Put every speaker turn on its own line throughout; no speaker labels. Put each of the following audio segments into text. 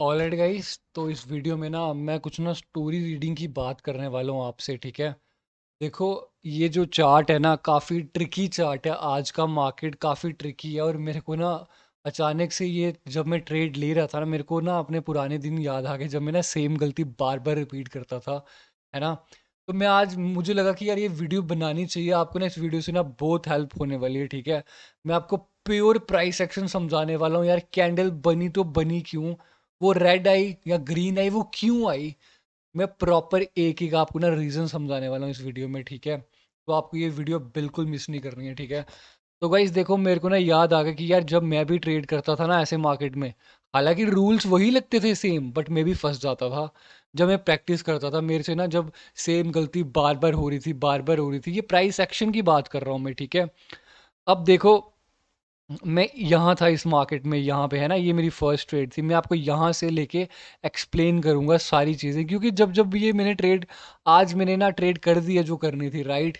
Alright guys, तो इस video में ना मैं कुछ ना स्टोरी रीडिंग की बात करने वाला हूँ आपसे। ठीक है, देखो, ये जो चार्ट है ना, काफ़ी ट्रिकी चार्ट है। आज का मार्केट काफ़ी ट्रिकी है और मेरे को ना अचानक से ये जब मैं ट्रेड ले रहा था ना, मेरे को ना अपने पुराने दिन याद आ गए जब मैं ना सेम गलती बार बार रिपीट करता था, है ना। तो मैं आज मुझे लगा कि यार ये वीडियो बनानी चाहिए। आपको ना इस वीडियो से ना बहुत हेल्प होने वाली है। ठीक है, मैं आपको प्योर प्राइस एक्शन समझाने वाला हूँ। यार कैंडल बनी तो बनी क्यों, वो रेड आई या ग्रीन आई, वो क्यों आई। मैं प्रॉपर एक एक आपको ना रीज़न समझाने वाला हूँ इस वीडियो में। ठीक है, तो आपको ये वीडियो बिल्कुल मिस नहीं करनी है। ठीक है, तो गाइस देखो, मेरे को ना याद आ गया कि यार जब मैं भी ट्रेड करता था ना ऐसे मार्केट में, हालांकि रूल्स वही लगते थे सेम, बट मैं भी फंस जाता था। जब मैं प्रैक्टिस करता था मेरे से ना, जब सेम गलती बार बार हो रही थी, बार बार हो रही थी। ये प्राइस एक्शन की बात कर रहा हूँ मैं। ठीक है, अब देखो, मैं यहाँ था इस मार्केट में, यहाँ पे है ना, ये मेरी फर्स्ट ट्रेड थी। मैं आपको यहाँ से लेके एक्सप्लेन करूँगा सारी चीज़ें, क्योंकि जब जब ये मैंने ट्रेड, आज मैंने ना ट्रेड कर दी है जो करनी थी, राइट।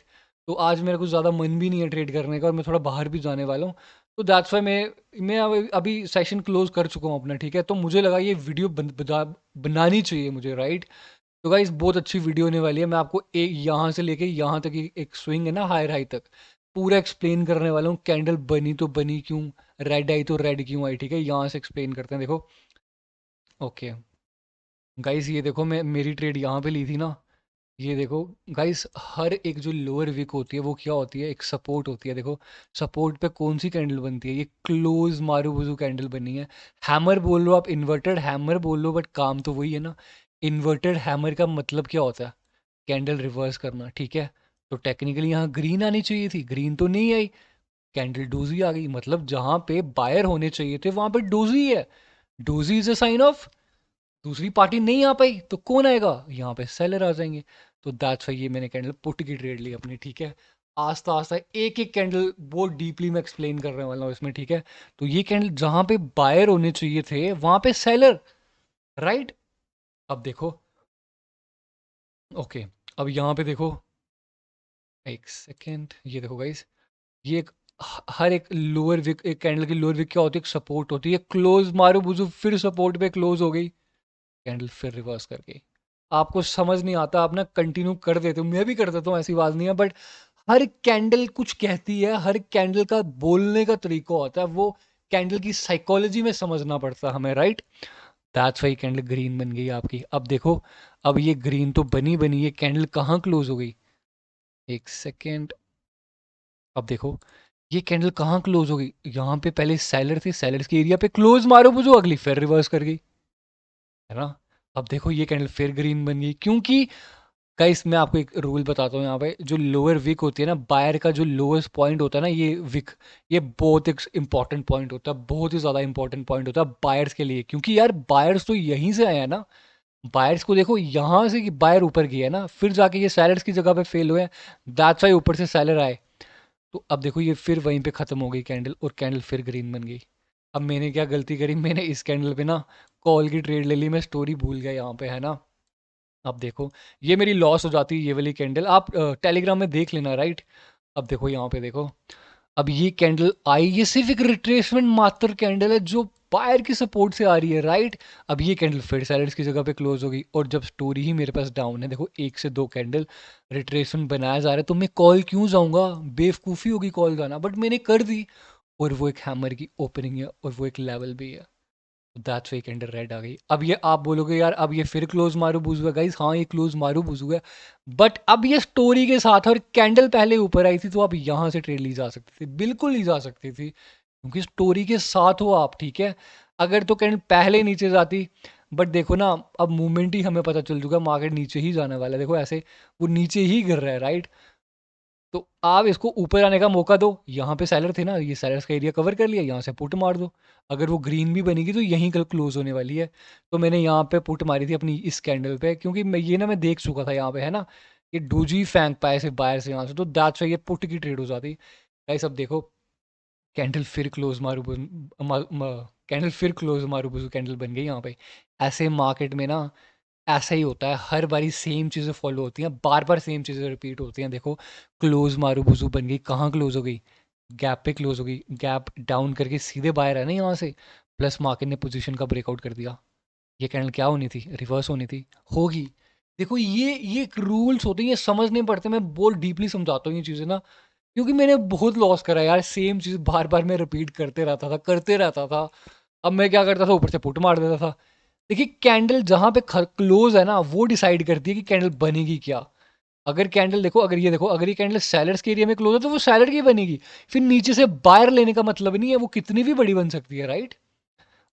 तो आज मेरा कुछ ज़्यादा मन भी नहीं है ट्रेड करने का, और मैं थोड़ा बाहर भी जाने वाला हूँ। तो दैट्स वाई मैं अभी सेशन क्लोज कर चुका हूँ अपना। ठीक है, तो मुझे लगा ये वीडियो बनानी चाहिए मुझे, राइट। तो गाइस बहुत अच्छी वीडियो होने वाली है। मैं आपको एक यहाँ से लेके यहाँ तक एक स्विंग है ना, हायर हाई तक, पूरा एक्सप्लेन करने वाला हूँ। कैंडल बनी तो बनी क्यों, रेड आई तो रेड क्यों आई। ठीक है, यहाँ से एक्सप्लेन करते हैं, देखो। ओके गाइस, ये देखो, मैं मेरी ट्रेड यहाँ पे ली थी ना। ये देखो गाइस, हर एक जो लोअर विक होती है वो क्या होती है, एक सपोर्ट होती है। देखो, सपोर्ट पे कौन सी कैंडल बनती है, ये क्लोज मारूबुजू कैंडल बनी है। हैमर बोल लो आप, इन्वर्टेड हैमर बोल लो, बट काम तो वही है ना। इन्वर्टेड हैमर का मतलब क्या होता है, कैंडल रिवर्स करना। ठीक है, तो टेक्निकली यहाँ ग्रीन आनी चाहिए थी, ग्रीन तो नहीं आई, कैंडल डोजी आ गई। मतलब जहां पे बायर होने चाहिए थे वहां पे डोजी है। Doji is a sign of दूसरी पार्टी नहीं आ पाई, तो कौन आएगा, यहाँ पे सेलर आ जाएंगे। तो दैट्स वाई ये मैंने कैंडल पुट की ट्रेड ली अपनी। ठीक है, आस्ता आस्ता एक एक कैंडल बहुत डीपली मैं एक्सप्लेन करने वाला हूँ इसमें। ठीक है, तो ये कैंडल जहां पे बायर होने चाहिए थे वहां पे सेलर, राइट। अब देखो, ओके, अब यहाँ पे देखो, एक सेकेंड, ये देखो गाइस, ये एक हर एक लोअर विक, एक कैंडल की लोअर विक क्या होती है, एक सपोर्ट होती है। क्लोज मारो बुझो, फिर सपोर्ट पे क्लोज हो गई, कैंडल फिर रिवर्स कर गई। आपको समझ नहीं आता, आप ना कंटिन्यू कर देते हो, मैं भी कर देता हूँ, ऐसी बात नहीं है। बट हर कैंडल कुछ कहती है, हर कैंडल का बोलने का तरीका होता है, वो कैंडल की साइकोलॉजी में समझना पड़ता है हमें, right. That's why candle green बन गई आपकी। अब देखो, अब ये ग्रीन तो बनी बनी, ये कैंडल कहाँ क्लोज हो गई, एक सेकेंड। अब देखो, ये कैंडल कहाँ क्लोज हो गई, यहाँ पे पहले सेलर थे, सेलर्स के एरिया पे क्लोज मारो बुझो, अगली फिर रिवर्स कर गई, है ना। अब देखो, ये कैंडल फिर ग्रीन बन गई, क्योंकि गाइस मैं आपको एक रूल बताता हूँ। यहाँ पे जो लोअर विक होती है ना, बायर का जो लोएस्ट पॉइंट होता है ना, ये विक, ये बहुत एक इंपॉर्टेंट पॉइंट होता है, बहुत ही ज़्यादा इंपॉर्टेंट पॉइंट होता है बायर्स के लिए, क्योंकि यार बायर्स तो यहीं से आए हैं ना। बायर्स को देखो, यहाँ से बायर ऊपर गया है ना, फिर जाके ये सैलर्स की जगह पे फेल हुए हैं। दैट्स वाई ऊपर से सैलर आए। तो अब देखो, ये फिर वहीं पे ख़त्म हो गई कैंडल, और कैंडल फिर ग्रीन बन गई। अब मैंने क्या गलती करी, मैंने इस कैंडल पे ना कॉल की ट्रेड ले ली, मैं स्टोरी भूल गया यहाँ पे, है ना। अब देखो, ये मेरी लॉस हो जाती है, ये वाली कैंडल आप टेलीग्राम में देख लेना, राइट। अब देखो यहाँ पे देखो, अब ये कैंडल आई, ये सिर्फ एक रिट्रेसमेंट मात्र कैंडल है जो बायर की सपोर्ट से आ रही है, राइट। अब ये कैंडल फिर सैलर्स की जगह पे क्लोज हो गई, और जब स्टोरी ही मेरे पास डाउन है, देखो एक से दो कैंडल रिट्रेसमेंट बनाया जा रहा है, तो मैं कॉल क्यों जाऊंगा, बेवकूफ़ी होगी कॉल जाना, बट मैंने कर दी। और वो एक हैमर की ओपनिंग है, और वो एक लेवल भी है। दैट्स वे कैंडल रेड आ गई। अब ये आप बोलोगे यार अब ये फिर क्लोज मारू बुझ हुआ, गाइस हाँ ये क्लोज मारू बुझ हुआ, बट अब ये स्टोरी के साथ है, और कैंडल पहले ऊपर आई थी, तो आप यहाँ से ट्रेड ली जा सकती थी, बिल्कुल ली जा सकती थी, क्योंकि स्टोरी के साथ हो आप। ठीक है, अगर तो कैंडल पहले नीचे जाती, बट देखो ना, अब मूवमेंट ही हमें पता चल चुका, मार्केट नीचे ही जाने वाला है, देखो ऐसे वो नीचे ही गिर रहा है, राइट। तो आप इसको ऊपर आने का मौका दो, यहाँ पे सेलर थे ना, ये सेलर्स का एरिया कवर कर लिया, यहाँ से पुट मार दो। अगर वो ग्रीन भी बनेगी तो यहीं कल क्लोज होने वाली है। तो मैंने यहाँ पे पुट मारी थी अपनी इस कैंडल पे, क्योंकि मैं देख चुका था यहाँ पे, है ना, ये डूजी फेंक पाए से बाहर से यहाँ से, तो दैट्स वाई ये पुट की ट्रेड हो जाती। गाइस अब देखो, कैंडल फिर क्लोज मारू कैंडल फिर क्लोज मारू कैंडल बन गई यहाँ पे। ऐसे मार्केट में ना ऐसा ही होता है, हर बारी सेम चीज़ें फॉलो होती हैं, बार बार सेम चीज़ें रिपीट होती हैं। देखो, क्लोज मारू बुजू बन गई, कहाँ क्लोज हो गई, गैप पे क्लोज हो गई, गैप डाउन करके सीधे बाहर है ना यहाँ से, प्लस मार्केट ने पोजीशन का ब्रेकआउट कर दिया। ये कैंडल क्या होनी थी, रिवर्स होनी थी, होगी। देखो ये एक रूल्स होते हैं, ये समझने पड़ते हैं। मैं बहुत डीपली समझाता हूँ ये चीज़ें ना, क्योंकि मैंने बहुत लॉस करा यार, सेम चीज़ बार बार मैं रिपीट करते रहता था। अब मैं क्या करता था, ऊपर से पुट मार देता था। देखिए कैंडल जहाँ पे क्लोज है ना, वो डिसाइड करती है कि कैंडल बनेगी क्या। अगर कैंडल देखो, अगर ये कैंडल सेलर्स के एरिया में क्लोज है तो वो सेलर की बनेगी। फिर नीचे से बायर लेने का मतलब नहीं है, वो कितनी भी बड़ी बन सकती है, राइट।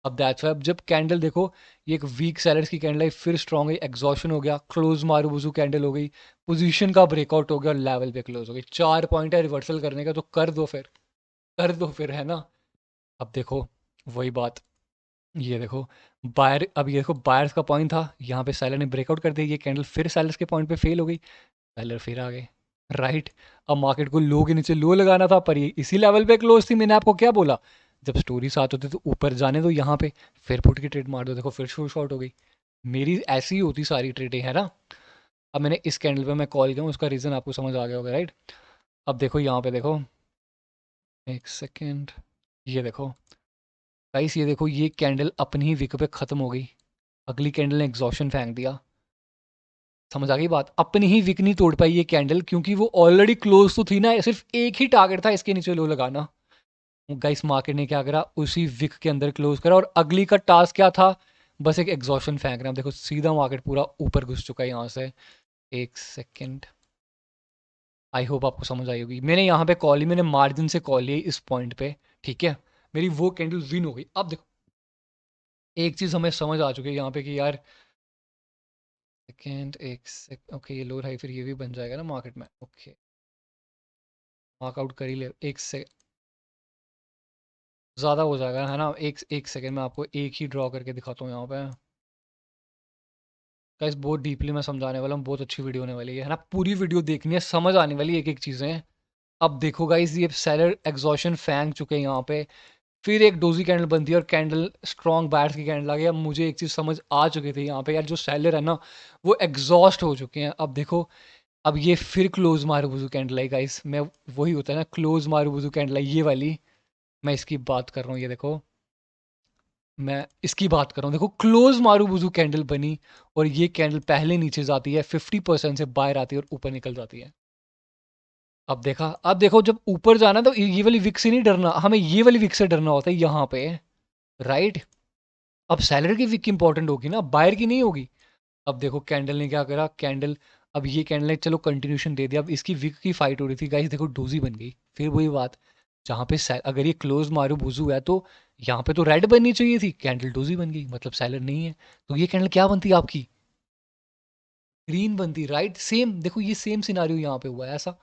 अब दैट्स वाई, अब जब कैंडल देखो, ये एक वीक सेलर्स की कैंडल है, फिर स्ट्रॉन्ग है, एग्जॉशन हो गया, क्लोज मारूबुजू कैंडल हो गई, पोजीशन का ब्रेकआउट हो गया और लेवल पे क्लोज हो गई। 4 पॉइंट है रिवर्सल करने का, तो कर दो फिर, कर दो फिर, है ना। अब देखो वही बात, ये देखो बायर, अब ये देखो बायर्स का पॉइंट था, यहाँ पे सेलर ने ब्रेकआउट कर दिया, ये कैंडल फिर सेलर्स के पॉइंट पे फेल हो गई, सेलर फिर आ गए, राइट। अब मार्केट को लो के नीचे लो लगाना था, पर ये इसी लेवल पे क्लोज थी। मैंने आपको क्या बोला, जब स्टोरी साथ होती तो ऊपर जाने दो यहाँ पे, फिर पुट की ट्रेड मार दो, देखो फिर शॉर्ट हो गई। मेरी ऐसी ही होती सारी ट्रेडें, है ना। अब मैंने इस कैंडल पे मैं कॉल किया हूँ, उसका रीज़न आपको समझ आ गया होगा, राइट। अब देखो यहाँ पे देखो, एक सेकेंड, ये देखो गाइस, ये देखो ये कैंडल अपनी ही विक पे ख़त्म हो गई, अगली कैंडल ने एग्जॉशन फेंक दिया। समझ आ गई बात, अपनी ही विक नहीं तोड़ पाई ये कैंडल, क्योंकि वो ऑलरेडी क्लोज तो थी ना, सिर्फ एक ही टारगेट था इसके नीचे लो लगाना। गाइस मार्केट ने क्या करा, उसी विक के अंदर क्लोज करा, और अगली का टास्क क्या था, बस एक एग्जॉशन फेंक रहे हैं। देखो सीधा मार्केट पूरा ऊपर घुस चुका है यहाँ से। एक सेकेंड, आई होप आपको समझ आई होगी। मैंने यहाँ पे कॉल ली, मैंने मार्जिन से कॉल ली इस पॉइंट पे, ठीक है। मेरी वो कैंडल विन हो गई। अब देखो एक चीज़ हमें समझ आ चुकी है यहाँ पे कि यार, सेकेंड, ओके, ये लोअर हाई फिर ये भी बन जाएगा ना मार्केट में, ओके। मार्कआउट कर ही ले, एक से ज़्यादा हो जाएगा, है ना। एक एक सेकेंड में आपको एक ही ड्रॉ करके दिखाता हूँ यहाँ पे। गाइस बहुत डीपली मैं समझाने वाला हूँ, बहुत अच्छी वीडियो होने वाली है ना, पूरी वीडियो देखनी है, समझ आने वाली एक एक चीज़ें। अब देखो गाइस, ये सेलर एग्जॉशन फेंक चुके हैं यहाँ पे, फिर एक डोजी कैंडल बनती है और कैंडल स्ट्रॉन्ग बायर्स की कैंडल आ गई। अब मुझे एक चीज़ समझ आ चुकी थी यहाँ पे, यार जो सेलर है ना, वो एग्जॉस्ट हो चुके हैं। अब देखो, अब ये फिर क्लोज मारूबुजू कैंडल है गाइस, मैं वही होता है ना, क्लोज मारूबुजू कैंडल है ये वाली, मैं इसकी बात कर रहा हूँ। ये देखो मैं इसकी बात कर रहा हूँ, देखो क्लोज मारूबुजू कैंडल बनी, और ये कैंडल पहले नीचे जाती है, 50% से बाहर आती है और ऊपर निकल जाती है। अब देखा, अब देखो जब ऊपर जाना तो ये वाली विक से नहीं डरना, हमें ये वाली विक से डरना होता है यहाँ पे, राइट। अब सैलरी की विक इंपॉर्टेंट होगी ना, बायर की नहीं होगी। अब देखो कैंडल ने क्या करा, कैंडल, अब ये कैंडल ने चलो कंटिन्यूशन दे दिया, अब इसकी विक की फाइट हो रही थी गाइस, देखो डोजी बन गई। फिर वही बात, जहाँ पे अगर ये क्लोज मारू बुजू है तो यहाँ पे तो रेड बननी चाहिए थी, कैंडल डोजी बन गई, मतलब सेलर नहीं है, तो ये कैंडल क्या बनती आपकी, ग्रीन बनती, राइट। सेम देखो, ये सेम सिनारियो यहाँ पे हुआ है ऐसा।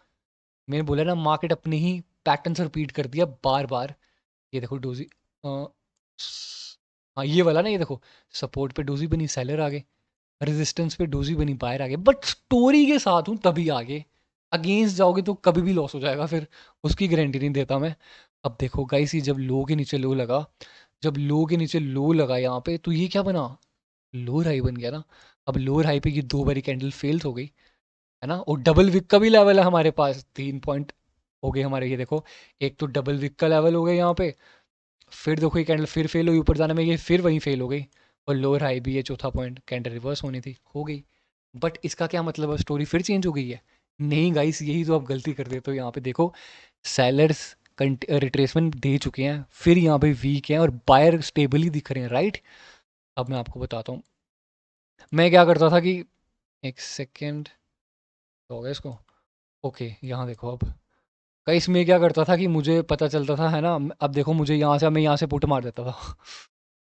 मैंने बोला ना, मार्केट अपने ही पैटर्न से रिपीट कर दिया बार बार। ये देखो डोजी, हाँ ये वाला ना, ये देखो सपोर्ट पे डोजी बनी, सेलर आ गए, रेजिस्टेंस पे डोजी बनी, बाहर आ गए, बट स्टोरी के साथ हूँ तभी आगे, अगेंस्ट जाओगे तो कभी भी लॉस हो जाएगा, फिर उसकी गारंटी नहीं देता मैं। अब देखो गाइस, ये जब लो के नीचे लो लगा, जब लो के नीचे लो लगा यहाँ पे, तो ये क्या बना, लोअर हाई बन गया ना। अब लोअर हाई पे ये दो बारी कैंडल फेल्स हो गई, है ना, और डबल विक का भी लेवल है हमारे पास, 3 पॉइंट हो गए हमारे। ये देखो एक तो डबल विक का लेवल हो गया यहाँ पे, फिर देखो ये कैंडल फिर फेल हुई ऊपर जाने में, ये फिर वहीं फेल हो गई, और लोअर हाई भी, ये चौथा पॉइंट कैंडल रिवर्स होनी थी, हो गई। बट इसका क्या मतलब है, स्टोरी फिर चेंज हो गई है। नहीं गाइस, यही तो आप गलती कर देते हो यहाँ पे। देखो सेलर्स रिट्रेसमेंट दे चुके हैं, फिर यहाँ पे वीक हैं, और बायर स्टेबली दिख रहे हैं, राइट। अब मैं आपको बताता हूँ, मैं क्या करता था कि, एक सेकेंड, हो गया इसको, ओके यहाँ देखो। अब कई इसमें क्या करता था कि मुझे पता चलता था, है ना, अब देखो मुझे यहाँ से, मैं यहाँ से पुट मार देता था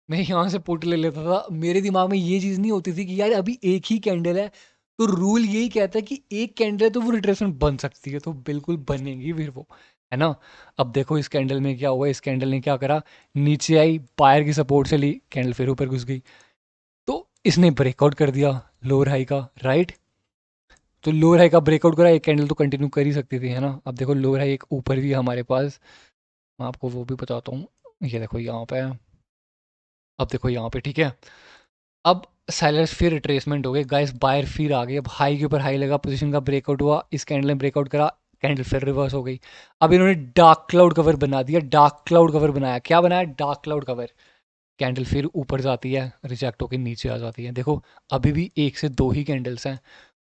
मैं यहाँ से पुट ले लेता था, मेरे दिमाग में ये चीज़ नहीं होती थी कि यार अभी एक ही कैंडल है, तो रूल यही कहता है कि एक कैंडल है तो वो रिट्रेसमेंट बन सकती है, तो बिल्कुल बनेगी फिर वो, है ना। अब देखो इस कैंडल में क्या हुआ, इस कैंडल ने क्या करा, नीचे आई, बायर की सपोर्ट से ली, कैंडल फिर ऊपर घुस गई, तो इसने ब्रेकआउट कर दिया लोअर हाई का, राइट। तो लोअर हाई का ब्रेकआउट करा, एक कैंडल तो कंटिन्यू कर ही सकती थी, है ना। अब देखो लोअर हाई एक ऊपर भी है हमारे पास, मैं आपको वो भी बताता हूँ। ये देखो यहाँ पे, अब देखो यहाँ पे, ठीक है। अब सेलर्स फिर रिट्रेसमेंट हो गए गाइस, बायर फिर आ गए, अब हाई के ऊपर हाई लगा, पोजीशन का ब्रेकआउट हुआ, इस कैंडल ने ब्रेकआउट करा, कैंडल फिर रिवर्स हो गई। अब इन्होंने डार्क क्लाउड कवर बना दिया, डार्क क्लाउड कवर बनाया, क्या बनाया, डार्क क्लाउड कवर। कैंडल फिर ऊपर जाती है, रिजेक्ट होकर नीचे आ जाती है। देखो अभी भी 1 से 2 ही कैंडल्स हैं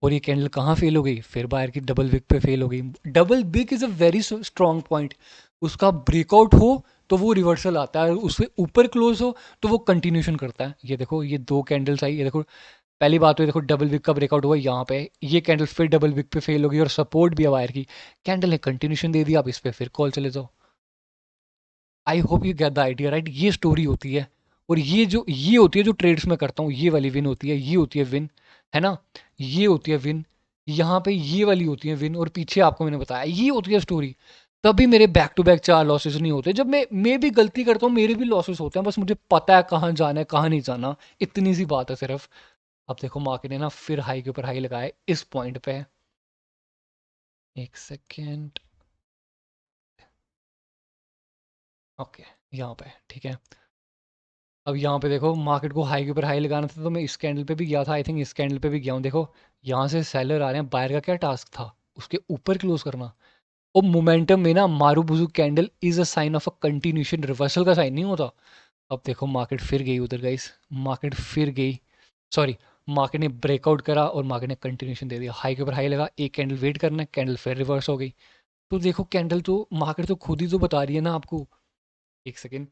और ये कैंडल कहाँ फेल हो गई, फिर बाहर की डबल विक पे फेल हो गई। Double wick is a very strong point. उसका ब्रेकआउट हो तो वो रिवर्सल आता है, उससे ऊपर क्लोज हो तो वो कंटिन्यूशन करता है। ये देखो ये 2 कैंडल्स आई, ये देखो पहली बात तो ये देखो डबल विक का ब्रेकआउट हुआ यहाँ पे, ये कैंडल फिर डबल विक पे फेल हो गई और सपोर्ट भी है वायर की। कैंडल ने कंटिन्यूशन दे दिया, आप इस पे फिर कॉल चले जाओ। I hope you get the idea right. ये स्टोरी होती है और ये होती है जो ट्रेड्स में करता हूँ, ये वाली विन होती है, ये होती है विन, है ना, ये होती है विन, यहाँ पे ये वाली होती है विन और पीछे आपको मैंने बताया ये होती है स्टोरी। तभी मेरे बैक टू बैक 4 लॉसेस नहीं होते। जब मैं भी गलती करता हूँ मेरे भी लॉसेस होते हैं, बस मुझे पता है कहाँ जाना है कहाँ नहीं जाना, इतनी सी बात है सिर्फ। अब देखो मार्केट ने ना फिर हाई के ऊपर हाई लगाया इस पॉइंट पे। एक सेकेंड, ओके, यहाँ पे ठीक है। अब यहाँ पे देखो मार्केट को हाई के ऊपर हाई लगाना था तो मैं इस कैंडल पे भी गया था, आई थिंक इस कैंडल पे भी गया हूँ। देखो यहाँ से सेलर आ रहे हैं, बायर का क्या टास्क था, उसके ऊपर क्लोज करना। और मोमेंटम में ना marubozu candle is a sign of a continuation, reversal का साइन नहीं होता। अब देखो मार्केट फिर गई उधर गाइस, मार्केट फिर गई, सॉरी मार्केट ने ब्रेकआउट करा और मार्केट ने कंटिन्यूशन दे दिया, हाई के ऊपर हाई लगा, एक कैंडल वेट करना है, कैंडल फिर रिवर्स हो गई। तो देखो कैंडल तो मार्केट तो खुद ही तो बता रही है ना आपको। एक सेकेंड,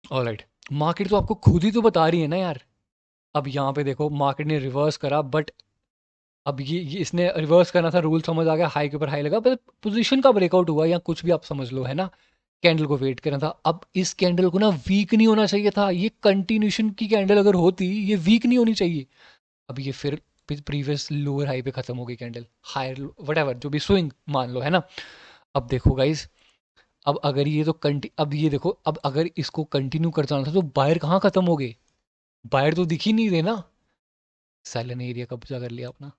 ऑलराइट, मार्केट तो आपको खुद ही तो बता रही है ना यार। अब यहाँ पे देखो मार्केट ने रिवर्स करा, बट अब ये इसने रिवर्स करना था, रूल समझ आ गया, हाई के ऊपर हाई लगा, बट पोजीशन का ब्रेकआउट हुआ या कुछ भी आप समझ लो, है ना। कैंडल को वेट करना था। अब इस कैंडल को ना वीक नहीं होना चाहिए था, ये कंटिन्यूशन की कैंडल अगर होती ये वीक नहीं होनी चाहिए। अब ये फिर प्रीवियस लोअर हाई पे खत्म हो गई कैंडल, हायर वट जो भी स्विंग मान लो, है ना। अब देखो गाइज, अब अगर ये तो अब ये देखो, अब अगर इसको कंटिन्यू कर जाना था तो बाहर कहाँ खत्म हो गए, बाहर तो दिख ही नहीं रहे ना। साइलेंट एरिया कब्जा कर लिया अपना,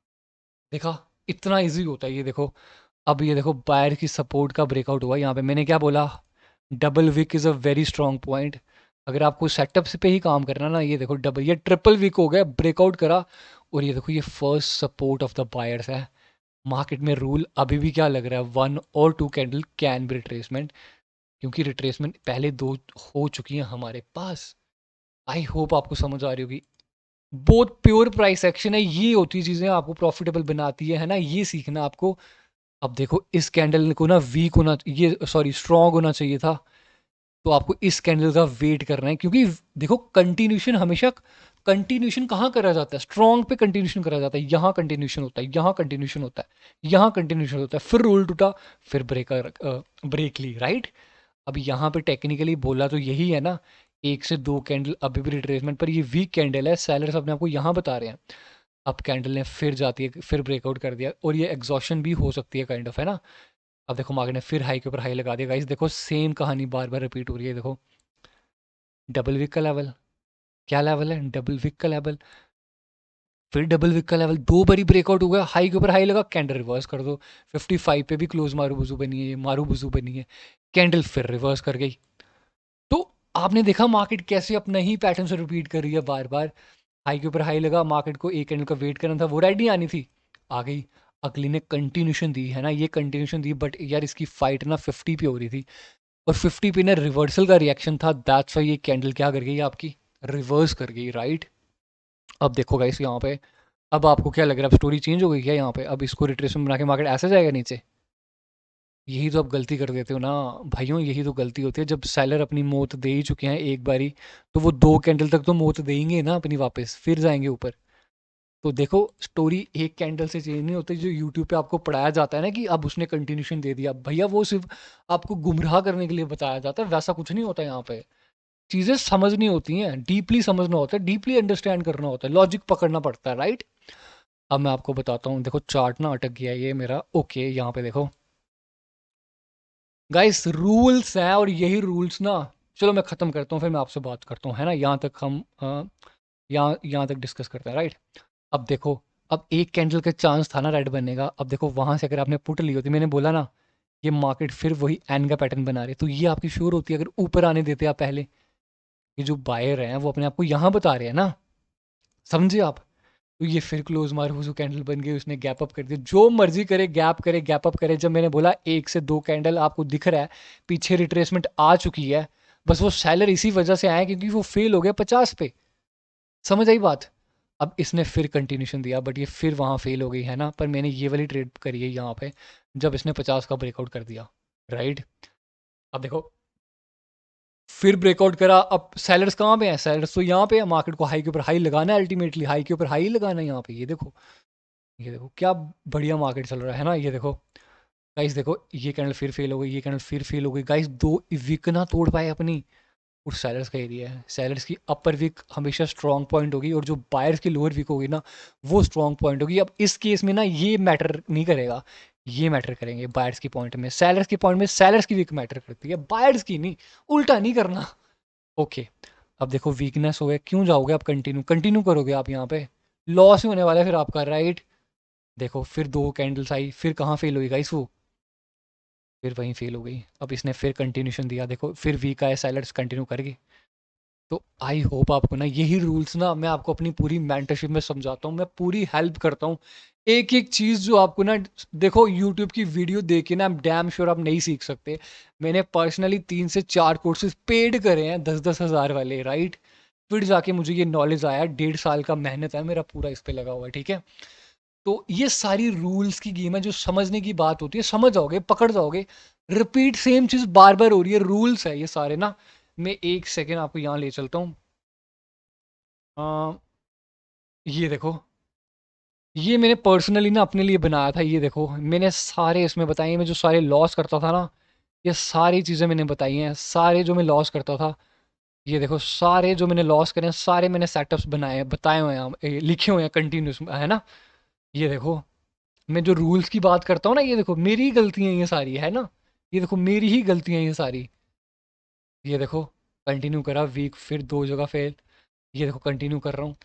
देखा, इतना इजी होता है ये देखो। अब ये देखो बायर की सपोर्ट का ब्रेकआउट हुआ यहाँ पे, मैंने क्या बोला, double wick is a very strong point. अगर आपको सेटअप पे ही काम करना ना, ये देखो डबल, ये ट्रिपल विक हो गया, ब्रेकआउट करा और ये देखो ये first support of the buyers है। मार्केट में रूल अभी भी क्या लग रहा है, 1 और 2 कैंडल कैन बी रिट्रेसमेंट, क्योंकि रिट्रेसमेंट पहले 2 हो चुकी हैं हमारे पास। आई होप आपको समझ आ रही होगी। बहुत प्योर प्राइस एक्शन है, ये होती चीज़ें आपको प्रॉफिटेबल बनाती है ना, ये सीखना आपको। अब देखो इस कैंडल को ना वीक होना, ये सॉरी स्ट्रॉन्ग होना चाहिए था, तो आपको इस कैंडल का वेट करना है, क्योंकि देखो कंटिन्यूशन हमेशा, कंटिन्यूशन कहाँ करा जाता है, स्ट्रॉन्ग पे कंटिन्यूशन करा जाता है, यहाँ कंटिन्यूशन होता है, यहाँ कंटिन्यूशन होता है, यहाँ कंटिन्यूशन होता है, फिर रूल टूटा, फिर ब्रेक ली, राइट। अब यहाँ पे टेक्निकली बोला तो यही है ना, 1 से 2 कैंडल अभी भी रिट्रेसमेंट पर, ये वीक कैंडल है, सेलर्स अपने आपको यहाँ बता रहे हैं। अब कैंडल ने फिर जाती है, फिर ब्रेकआउट कर दिया और ये एग्जॉशन भी हो सकती है काइंड ऑफ, है ना। अब देखो मार्केट ने फिर हाई के ऊपर हाई लगा दिया गाइस, देखो सेम कहानी बार बार रिपीट हो रही है। देखो डबल विक का लेवल, क्या लेवल है, डबल विक का लेवल, फिर डबल विक का लेवल, 2 बारी ब्रेकआउट हो गया, हाई के ऊपर हाई लगा, कैंडल रिवर्स कर दो, 55 पे भी क्लोज मारू बुजू बनी है, मारू बुजू बनी है, कैंडल फिर रिवर्स कर गई। तो आपने देखा मार्केट कैसे अपना ही पैटर्न से रिपीट कर रही है बार बार। हाई के ऊपर हाई लगा, मार्केट को एक कैंडल का वेट करना था, वो राइट नहीं आनी थी, आ गई। अगली ने कंटिन्यूशन दी, है ना, ये कंटिन्यूशन दी, बट यार इसकी फाइट ना 50 पे हो रही थी और 50 पे ना रिवर्सल का रिएक्शन था, दैट्स वाई ये कैंडल क्या कर गई आपकी, रिवर्स कर गई, राइट। अब देखो गाइस यहाँ पे, अब आपको क्या लग रहा है, अब स्टोरी चेंज हो गई क्या यहाँ पे, अब इसको रिट्रेसमेंट बना के मार्केट ऐसे जाएगा नीचे। यही तो आप गलती कर देते हो ना भाइयों, यही तो गलती होती है जब सेलर अपनी मौत दे ही चुके हैं एक बारी, तो वो 2 कैंडल तक तो मौत देंगे ना अपनी वापस, फिर जाएंगे ऊपर। तो देखो स्टोरी एक कैंडल से चेंज नहीं होती, जो यूट्यूब पे आपको पढ़ाया जाता है ना कि अब उसने कंटिन्यूशन दे दिया, भैया वो सिर्फ आपको गुमराह करने के लिए बताया जाता है, वैसा कुछ नहीं होता यहाँ पे। चीज़ें समझनी होती हैं, डीपली समझना होता है, डीपली अंडरस्टैंड करना होता है, लॉजिक पकड़ना पड़ता है, राइट। अब मैं आपको बताता हूँ, देखो चार्ट ना अटक गया है ये मेरा, ओके यहाँ पे देखो गाइस, रूल्स हैं और यही रूल्स ना, चलो मैं ख़त्म करता हूँ फिर मैं आपसे बात करता हूँ, है ना, यहाँ तक हम यहाँ तक डिस्कस करते हैं, राइट। अब देखो, अब एक कैंडल का चांस था ना रेड बनने का, अब देखो वहाँ से अगर आपने पुट ली होती, मैंने बोला ना ये मार्केट फिर वही एन का पैटर्न बना रही है, तो ये आपकी श्योर होती है अगर ऊपर आने देते आप पहले। ये जो बायर हैं वो अपने आप को यहाँ बता रहे हैं ना, समझे आप। तो ये फिर क्लोज मार हुजू कैंडल बन गई, उसने गैप अप कर दिया, जो मर्जी करे गैप करे गैप अप करे, जब मैंने बोला 1 से 2 कैंडल आपको दिख रहा है पीछे रिट्रेसमेंट आ चुकी है, बस वो सेलर इसी वजह से आया क्योंकि वो फेल हो गया 50 पे। समझ आई बात? अब इसने फिर कंटिन्यूशन दिया बट ये फिर वहाँ फेल हो गई है ना, पर मैंने ये वाली ट्रेड करी है यहाँ पे जब इसने 50 का ब्रेकआउट कर दिया, राइट? अब देखो फिर ब्रेकआउट करा, अब सेलर्स कहाँ पे हैं? सेलर्स तो यहाँ पे है, मार्केट को हाई के ऊपर हाई लगाना है, अल्टीमेटली हाई के ऊपर हाई लगाना है यहाँ पे। ये देखो क्या बढ़िया मार्केट चल रहा है ना। ये देखो गाइस, देखो ये कैंडल फिर फेल हो गई, ये कैंडल फिर फेल हो गई गाइस, 2 वीक ना तोड़ पाए अपनी। और सेलर्स का एरिया है, सेलर्स की अपर वीक हमेशा स्ट्रॉन्ग पॉइंट होगी और जो बायर्स की लोअर वीक होगी ना वो स्ट्रॉन्ग पॉइंट होगी। अब इस केस में ना ये मैटर नहीं करेगा, ये मैटर करेंगे बायर्स की पॉइंट में, सेलर्स की पॉइंट में सेलर्स की वीक मैटर करती है, बायर्स की नहीं, उल्टा नहीं करना। ओके, अब देखो वीकनेस हो गया, क्यों जाओगे आप? कंटिन्यू कंटिन्यू करोगे आप यहाँ पे, लॉस ही होने वाला है फिर आपका, राइट? देखो फिर 2 कैंडल्स आई, फिर कहाँ फेल हुई गाइस वो? फिर वहीं फेल हो गई। अब इसने फिर कंटिन्यूशन दिया, देखो फिर वीक आया, सेलर्स कंटिन्यू करेगी। तो आई होप आपको ना यही रूल्स ना मैं आपको अपनी पूरी मेंटरशिप में समझाता हूँ, मैं पूरी हेल्प करता हूँ। एक एक चीज़ जो आपको ना, देखो यूट्यूब की वीडियो देख के ना I'm डैम श्योर आप नहीं सीख सकते। मैंने पर्सनली 3 से 4 कोर्सेज पेड करे हैं 10-10 हज़ार वाले, राइट? फिर जाके मुझे ये नॉलेज आया, 1.5 साल का मेहनत है मेरा पूरा इस पे लगा हुआ है, ठीक है? तो ये सारी रूल्स की गेम है, जो समझने की बात होती है समझ जाओगे, पकड़ जाओगे। रिपीट सेम चीज़ बार बार हो रही है, रूल्स है ये सारे ना। मैं एक सेकेंड आपको यहाँ ले चलता हूँ। ये देखो, ये मैंने पर्सनली ना अपने लिए बनाया था। ये देखो मैंने सारे इसमें बताए, मैं जो सारे लॉस करता था ना, ये सारी चीज़ें मैंने बताई हैं, सारे जो मैं लॉस करता था। ये देखो सारे जो मैंने लॉस करे हैं, सारे मैंने सेटअप्स बनाए हैं, बताए हुए हैं, लिखे हुए हैं कंटिन्यूस, है ना? ये देखो मैं जो रूल्स की बात करता हूँ ना, ये देखो मेरी ही गलतियाँ ये सारी, है ना? ये देखो मेरी ही गलतियाँ ये सारी। ये देखो कंटिन्यू करा, वीक फिर 2 जगह फेल। ये देखो कंटिन्यू कर रहा हूँ।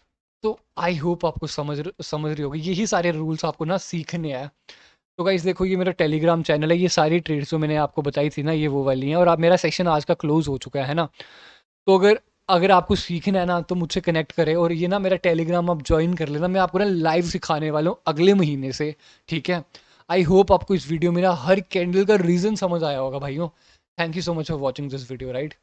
तो आई होप आपको समझ रही होगी, यही सारे रूल्स आपको ना सीखने हैं। तो गाइस देखो ये मेरा टेलीग्राम चैनल है, ये सारी ट्रेड्स जो मैंने आपको बताई थी ना ये वो वाली हैं, और आप मेरा सेशन आज का क्लोज हो चुका है ना। तो अगर अगर आपको सीखना है ना तो मुझसे कनेक्ट करें, और ये ना मेरा टेलीग्राम आप ज्वाइन कर लेना, मैं आपको ना लाइव सिखाने वाला हूँ अगले महीने से, ठीक है? आई होप आपको इस वीडियो में ना हर कैंडल का रीज़न समझ आया होगा भाइयों। Thank you so much for watching this video, right?